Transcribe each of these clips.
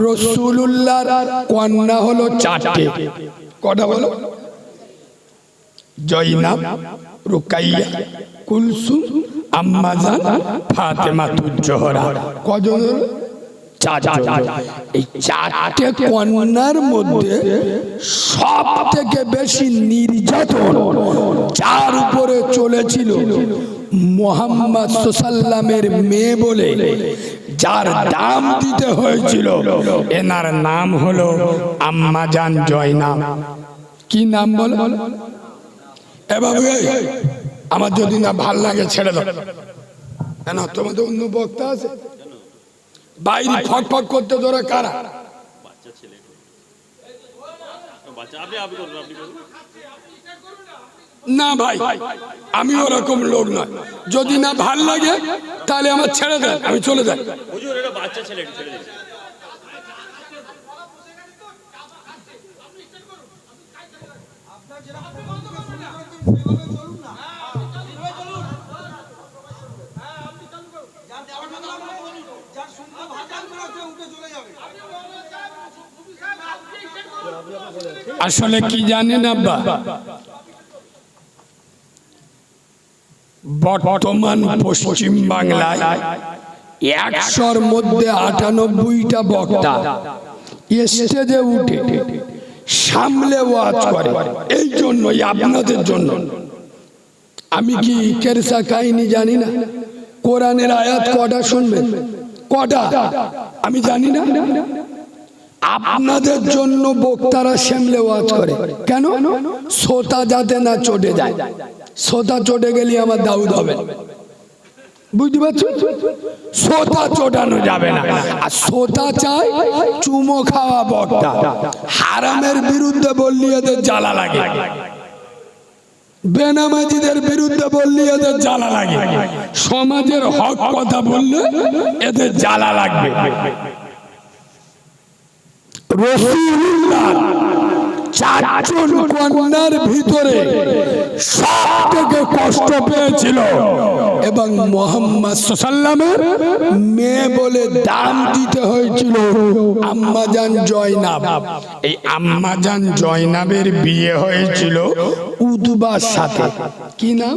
রাসূলুল্লাহর কন্যা হলো চারটে। কটা বলো? জয়নাব, রুকাইয়া, কুলসুম, আম্মা জান, ফাতেমাতুজ জোহরা। কজন? চারজন। এই চারটে কন্যার মধ্যে সব থেকে বেশি নির্যাতন যার উপরে চলেছিল, মুহাম্মদ সাল্লামের মেয়ে বলে যার দাম দিতে হয়েছিল, এনার নাম হলো আম্মা জান জয়নাব। কি নাম বল? এ বাবু, আমার যদি না ভাল লাগে ছেড়ে দাও। কেন তোমাদের অন্য বক্তা আছে? বাইরে ফক ফক করতে তোরা কারা? না ভাই, আমি ওরকম লোক নয়। যদি না ভাল লাগে তাহলে আমার ছেড়ে দেন, আমি চলে যাই। আসলে কি জানেন আব্বা, বর্তমান পশ্চিম বাংলায় 100-র মধ্যে 98টা বক্তা স্টেজে উঠে সামলে ওয়াজ করে। এই জন্যই, আপনাদের জন্য। আমি কি কেরসা কাহিনী জানি না? কোরআনের আয়াত কটা শুনবেন? কটা আমি জানি না। আপনাদের জন্য বক্তারা সামলে ওয়াজ করে। কেন? শ্রোতা যাতে না চটে যায়। শ্রোতা চটে গেলে আমার দাউদ হবে, বুঝতে পারছো? শ্রোতা চটানো যাবে না। আর শ্রোতা চাই চুমো খাওয়া বক্তা। হারামের বিরুদ্ধে বললি এদের জ্বালা লাগে, বেনামাজিদের বিরুদ্ধে বললি এদের জ্বালা লাগে, সমাজের হক কথা বললে এদের জ্বালা লাগবে। রাসূলুল্লাহ চারজন কন্যার ভিতরে সব থেকে কষ্ট পেয়েছিল এবং মুহাম্মদ সাল্লামের মেয়ে বলে দাম দিতে হয়েছিল আম্মা জান জয়নাব। এই আম্মা জান জয়নাবের বিয়ে হয়েছিল উতবার সাথে। কি নাম?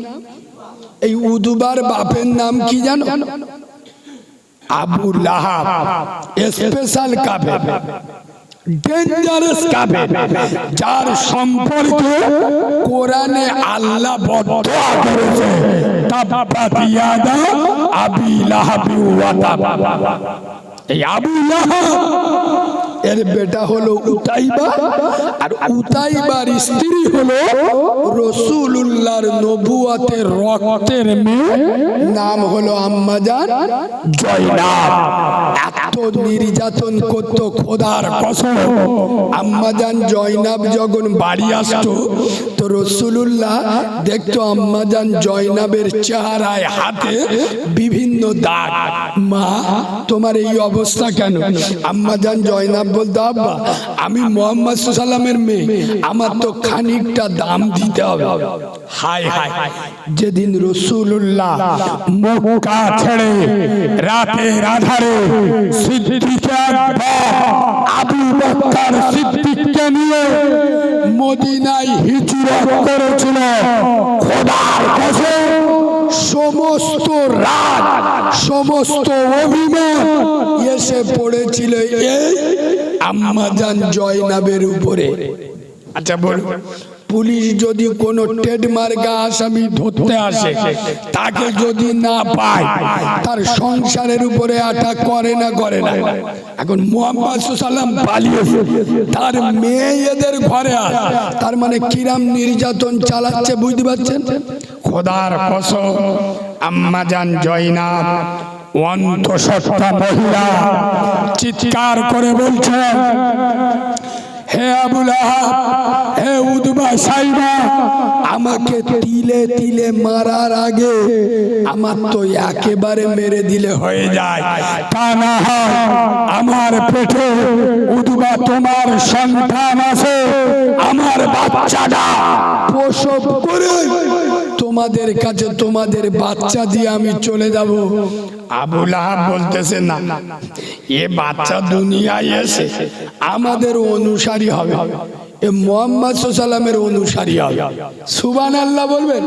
এই উতবার বাপের নাম কি জানো? আবু লাহাব। স্পেশাল কাফের, ডেঞ্জারাস কাফের, যার সম্পর্কে কোরআনে আল্লাহ বদদুআ করেছে, তাব্বাত ইয়াদা আবি লাহাব ওয়া তাব। এই আবু লাহাব এর বেটা হলো উতাইবা, আর উতাইবার স্ত্রী হলো রাসূলুল্লাহর নবুয়তের রক্তের মেয়ে, নাম হলো আম্মা জান জয়নাব। এত নির্যাতন করত, খোদার কসম। আম্মা জান জয়নাব যখন বাড়ি আসতো তো রাসূলুল্লাহ দেখতো আম্মা জান জয়নাবের চেহারায়, হাতে বিভিন্ন দাগ। মা, তোমার এই অবস্থা কেন? আম্মা জান জয়নাব বলতো, আব্বা আমি মুহাম্মদ সাল্লামের মেয়ে, আমার তো খানিকটা দাম দিতে হবে। হায় হায়, যেদিন রাসূলুল্লাহ মক্কা ছেড়ে রাতের আধারে সিদ্দিক আকবর আবু বকর সিদ্দিককে নিয়ে মদিনায় হিজরত করেছিল, খোদার কসম সমস্ত রাত, সমস্ত অভিমান এসে পড়েছিল এই আম্মা জান জয়নাবের উপরে। আচ্ছা বলুন, পুলিশ যদি কোন ট্রেডমার্ক আসামি ধরতে আসে, তাকে যদি না পায়, তার সংসারের উপরে অ্যাটাক করে না? করে না? এখন মুহাম্মদ সাল্লাম পালিয়েছে, তার মেয়ে এদের ঘরে আস, তার মানে কিরাম নির্যাতন চালাচ্ছে, বুঝতে পারছেন? খোদার কসম, আম্মা জান জয়নাব অন্তঃসত্ত্বা মহিলা চিৎকার করে বলছেন, হে আবু লাহাব, হে উতবা সাইবা, আমাকে তিলে তিলে মারার আগে আমার তো একেবারে মেরে দিলে হয়ে যায়। তা না হয় আমার পেটে উতবা তোমার সন্তান আছে, আমার বাচ্চাটা প্রসব করে তোমাদের কাছে তোমাদের বাচ্চা দিয়ে আমি চলে যাব। আবু লাহাব বলতেছে না, এ বাচ্চা দুনিয়ায় এসে আমাদের অনুসারী হবে, এ মুহাম্মদ সাল্লাল্লাহু আলাইহি ওয়াসাল্লামের অনুসারী হবে। সুবহানাল্লাহ বলবেন।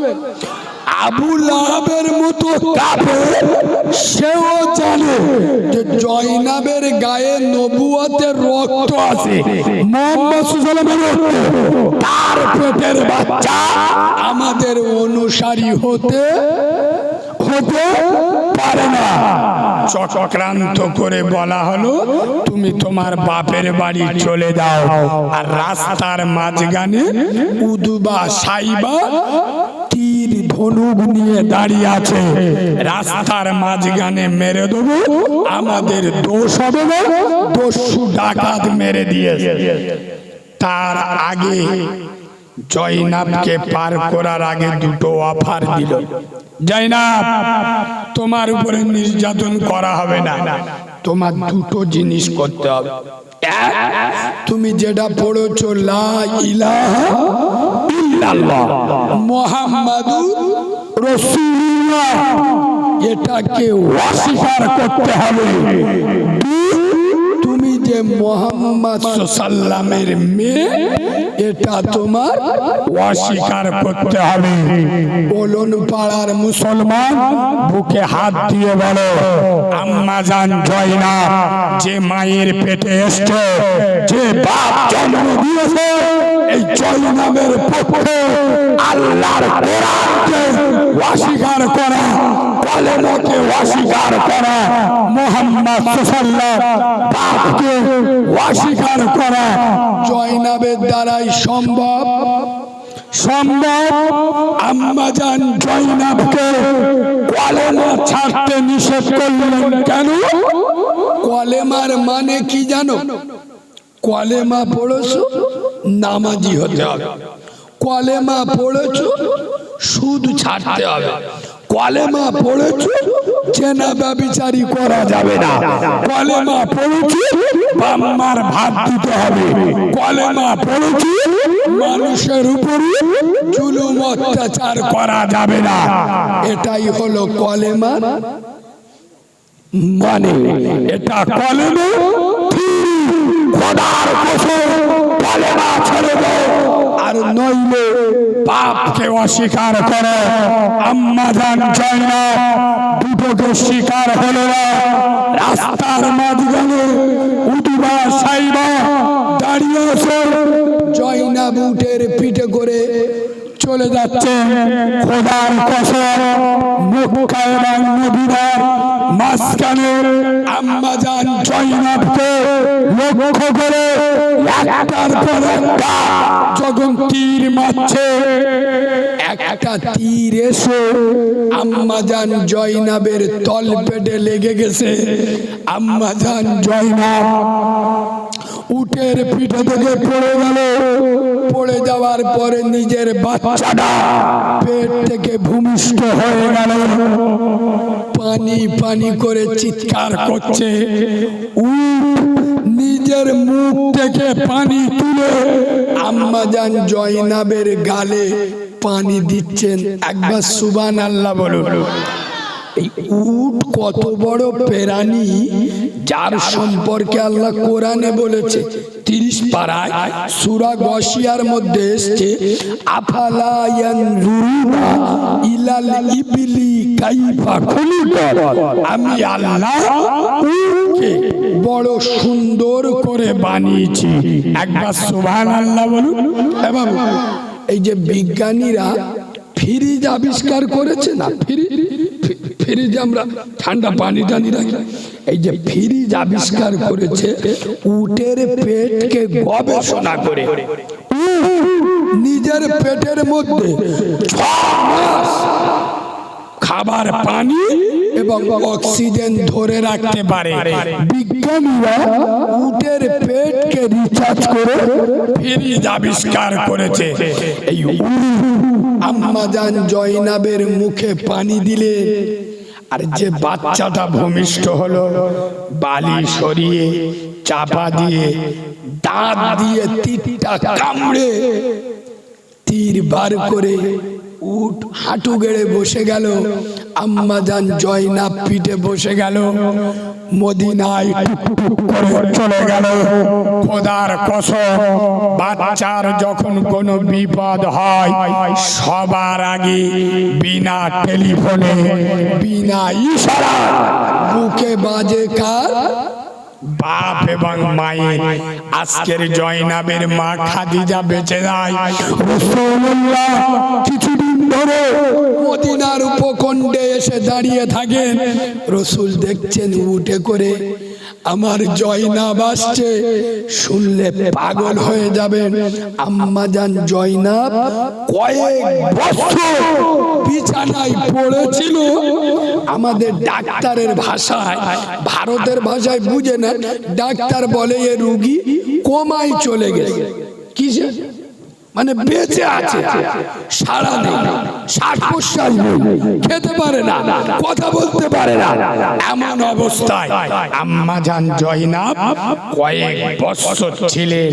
আবু লাহাবের মতো কাফের সেও জানে যে জয়নাবের গায়ে নবুয়তের রক্ত আছে, মুহাম্মদ সাল্লাল্লাহু আলাইহি ওয়াসাল্লামের তার পেটের বাচ্চা আমাদের অনুসারী হতে পারে না। চক্রান্ত করে বলা হলো তুমি তোমার বাপের বাড়ি চলে যাও, আর রাস্তার মাঝখানে উদবা সাইবা তীর ধনুক নিয়ে দাঁড়িয়ে আছে, রাস্তার মাঝখানে মেরে দেবো, আমাদের দোষ হবে না, দস্যু ডাকাত মেরে দিয়েছে। তার আগে জয়নাবকে পার করার আগে দুটো অফার দিল। জয়নাব, তোমার উপরে নির্যাতন করা হবে না, তোমার দুটো জিনিস করতে হবে। তুমি যেটা পড়েছো লা ইলাহা ইল্লাল্লাহ মুহাম্মাদুর রাসূলুল্লাহ, এটাকে অস্বীকার করতে হবে। তুমি যে মুহাম্মদ সাল্লামের মেয়ে, এটা তোমার অস্বীকার করতে হবে। বলুন পাড়ার মুসলমান বুকে হাত দিয়ে বলো, আম্মা জান জয়নাব যে মায়ের পেটে এসছে, যে বাপ জন্ম দিয়েছে, এই জয়নাবের পক্ষে আল্লাহর কোরআনকে অস্বীকার করা, কলেমাকে অস্বীকার করা, মুহাম্মদ সাল্লাল্লাহু বাপকে অস্বীকার করা জয়নাবের দ্বারাই সম্ভব। আম্মা জান জয়নাবকে কলেমা ছাড়তে নিষেধ করলেন কেন? কলেমার মানে কি জানো? কলেমা পড়েছো নামাজি হতে হবে, কলেমা পড়েছো সুদ ছাড়তে হবে, কলেমা পড়েছো চেনা ব্যভিচারী করা যাবে না, কলেমা পড়েছি বাম্মার ভাত দিতে হবে, কলেমা পড়েছি মানুষের উপরে জুলুম অত্যাচার করা যাবে না। এটাই হলো কলেমা মানে এটা কলেমা খোদার কসম, কলেমা ছেড়ে দাও, আর নইলে পাপকে অস্বীকার করো। আম্মা জান জয়নাব দুটোকে স্বীকার হলো না। রাস্তার মাঝখানে উতবা সাইবা দাঁড়িয়ে আছে, জয়নাব উটের পিঠে করে চলে যাচ্ছে। খোদার কসম মক্কা এবং মদিনার মাঝখানে আম্মা জান জয়নাবকে লক্ষ্য করে একটার পর একটা যখন তীর মারছে, একটা তীর এসে আম্মা জান জয়নাবের তল পেটে লেগে গেছে। আম্মা জান জয়নাব উটের পিঠে থেকে পড়ে গেল। পড়ে যাওয়ার পরে নিজের বাচ্চাটা পেট থেকে ভূমিষ্ঠ হয়ে গেল। পানি পানি করে চিৎকার করছে। উট নিজের মুখ থেকে পানি তুলে আম্মা জান জয়নাবের গালে পানি দিচ্ছেন। একবার সুবহানাল্লাহ বলুন। এই উট কত বড় প্রাণী, যার সম্পর্কে আল্লাহ কোরআনে বলেছে 30 পারায় সূরা গাশিয়ার মধ্যে এসেছে, আফালা ইয়ানজুরুনা ইলাল ইবলি কাইফা খুলিকাত। আমি আল্লাহ উটকে বড় সুন্দর করে বানিয়েছি। একবার সুবহানাল্লাহ বলুন। এবার এই যে বিজ্ঞানীরা ফ্রিজ আবিষ্কার করেছে না, ফ্রিজ আমরা ঠান্ডা পানি টানি রাখি, এই যে ফ্রিজ আবিষ্কার করেছে উটের পেটকে গবেষণা করে নিজের পেটের মধ্যে 6 মাস খাবার, পানি এবং অক্সিজেন ধরে রাখতে পারে। বিজ্ঞানীরা উটের পেটকে রিচার্জ করে ফ্রিজ আবিষ্কার করেছে। এই আম্মা জান জয়নাবের মুখে পানি দিলে আর যে বাচ্চাটা ভূমিষ্ঠ হলো, বালি সরিয়ে চাপা দিয়ে দাঁত দিয়ে তীরটা কামড়ে তীর বার করে উট হাঁটু গেড়ে বসে গেল, আম্মা জান জয়নাব পিঠে বসে গেল, মদিনায় টুকটুক করে চলে গেল। খোদার কসম, বাচ্চার যখন কোনো বিপদ হয় সবার আগে বিনা টেলিফোনে বিনা ইশারা বুকে বাজে কার? বাপ এবং মায়ের। আজকের জয়নাবের মা খাদিজা বেঁচে যায়। রাসূলুল্লাহ কিছুদিন ধরে মদিনার উপকণ্ঠে এসে দাঁড়িয়ে থাকেন। রসুল দেখছেন উঠে করে আমার জয়নাব আসছে, শুনলে পাগল হয়ে যাবেন। আম্মা জান জয়নাব কয়েক বছর বিছানায় পড়েছিল। আমাদের ডাক্তারের ভাষায়, ভারতের ভাষায় বুঝে না, ডাক্তার বলে এ রোগী কোমায় চলে গেছে। কিসে? মানে বেঁচে আছে, সারা নেই, শ্বাস প্রশ্বাস নেই, খেতে পারে না, কথা বলতে পারে না, এমন অবস্থায় আম্মা জান জয়নাব কয়েক বছর ছিলেন।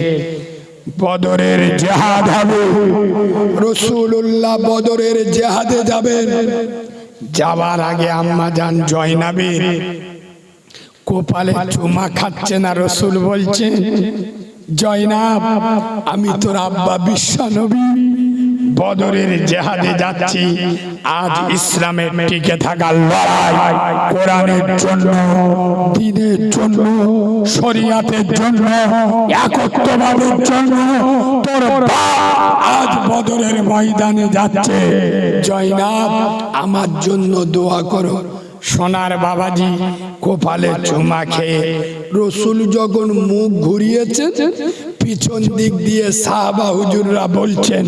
বদরের জিহাদ হবে, রাসূলুল্লাহ বদরের জিহাদে যাবেন। যাবার আগে আম্মা জান জয়নাবের কপালে চুমা খাচ্ছে না। রসুল বলছেন, জয়নাব আমি তোর আব্বা বিশ্বনবী, বদরের জিহাদে যাচ্ছি। আজ ইসলামের টিকে থাকার লড়াই, কোরআনের জন্য, দ্বীনের জন্য, শরিয়াতের জন্য, একত্ববাদের জন্য তোর বাপ আজ বদরের ময়দানে যাচ্ছে। জয়নাব আমার জন্য দোয়া করো। সোনার বাবাজি কপালে চুমা খেয়ে রসুল যখন মুখ ঘুরিয়েছে, পিছন দিক দিয়ে সাহাবা হুজুররা বলছেন,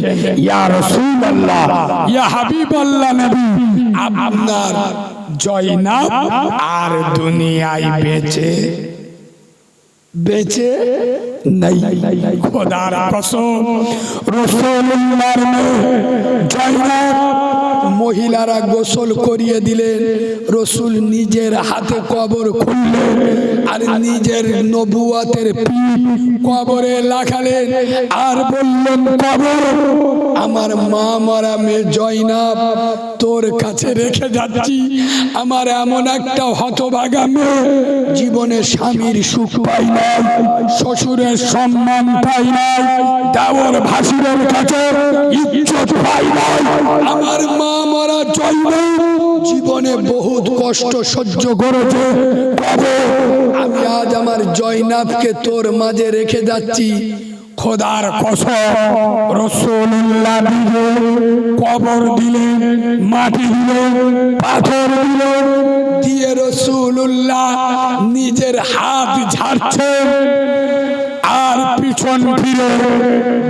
ইয়া রাসূলুল্লাহ, ইয়া হাবিবাল্লাহ নবী, আপনার জয়নাব আর দুনিয়ায় বেঁচে নাই। খোদার কসম, রাসূলুল্লাহর মেয়ে জয়নাব মহিলারা গোসল করিয়ে দিলেন। রসুল নিজের হাতে কবর খুললেন আর নিজের নবুয়াতের পিঠ কবরে লাগালেন আর বললেন, কবর আমার মা মরা মেয়ে জয়নাব তোর কাছে রেখে যাচ্ছি। আমার এমন একটা হতভাগা মেয়ে, জীবনে স্বামীর সুখ পাই নাই, শ্বশুরের সম্মান পাই নাই, দেওর ভাসুরের কাছে ইজ্জত পাই নাই। আমার মা মরা জয়নাব জীবনে বহুত কষ্ট সহ্য করেছে। আমি আজ আমার জয়নাবকে তোর মাঝে রেখে যাচ্ছি। খোদার কসম, রাসূলুল্লাহ নিজে কবর দিলেন, মাটি দিলেন, পাথর দিলেন, দিয়ে রাসূলুল্লাহ নিজের হাত ঝাড়ছেন আর পিছন ফিরে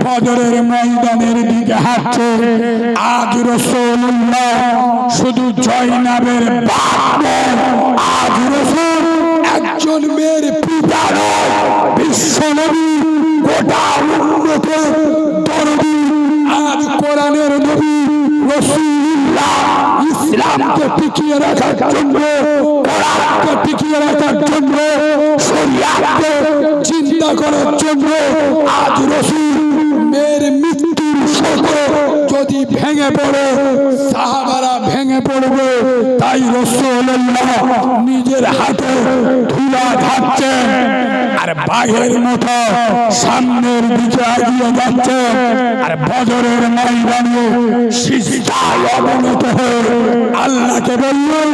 বদরের ময়দানের দিকে হাঁটছে। আজ রাসূলুল্লাহ শুধু জয়নাবের বাপ নয়, আজ রাসূল একজন মেয়ের পিতা নয়, বিশ্বনবী, গোটা উম্মতের দরদি, আজ কোরআনের নবী রাসূলুল্লাহ ইসলামকে টিকিয়ে রাখার জন্য, কোরআনকে টিকিয়ে রাখার জন্য, শরিয়াতকে চিন্তা করার জন্য আজ রাসূল মেয়ের মৃত্যুর শোকে যদি ভেঙে পড়ে, সাহাবারা ভেঙে পড়বে। তাই রাসূলুল্লাহ নিজের হাতে ধুলা ঝাড়ছেন আর বাঘের মতো সামনের দিকে এগিয়ে যাচ্ছে। আর বদরের ময়দানে সিজদায় অবনত হয়ে আল্লাহকে বললেন,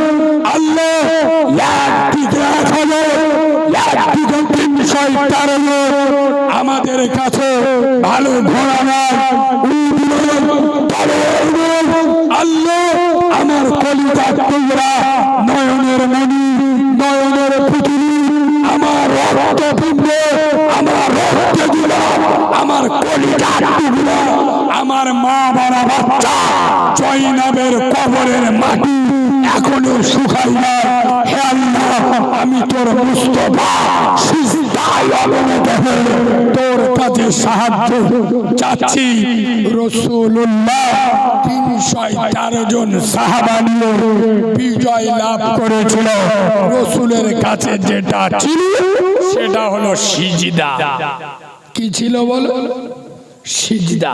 আল্লাহ একদিকে 1000, একদিকে 313, আমাদের কাছে ভালো ঘোড়া নাই, আল্লাহ আমার কলিজার টুকরা, নয়নের মণি, নয়নের পুতুলি, আমার রক্তপিণ্ড, আমার রক্তে দিলা, আমার কলিজার টুকরা, আমার মা বাবা বাচ্চা জয়নাবের কবরের মাটি এখনো শুকাই না। হে আল্লাহ, আমি তোর মুস্তাফা সিজদায় অবনত হয়ে তোর কাছে সাহায্য চাচ্ছি। রাসূলুল্লাহ 313 জন সাহাবা নিয়ে বিজয় লাভ করেছিল। রাসূলের কাছে যেটা ছিল সেটা হলো সিজদা। কি ছিল বলো? সিজদা।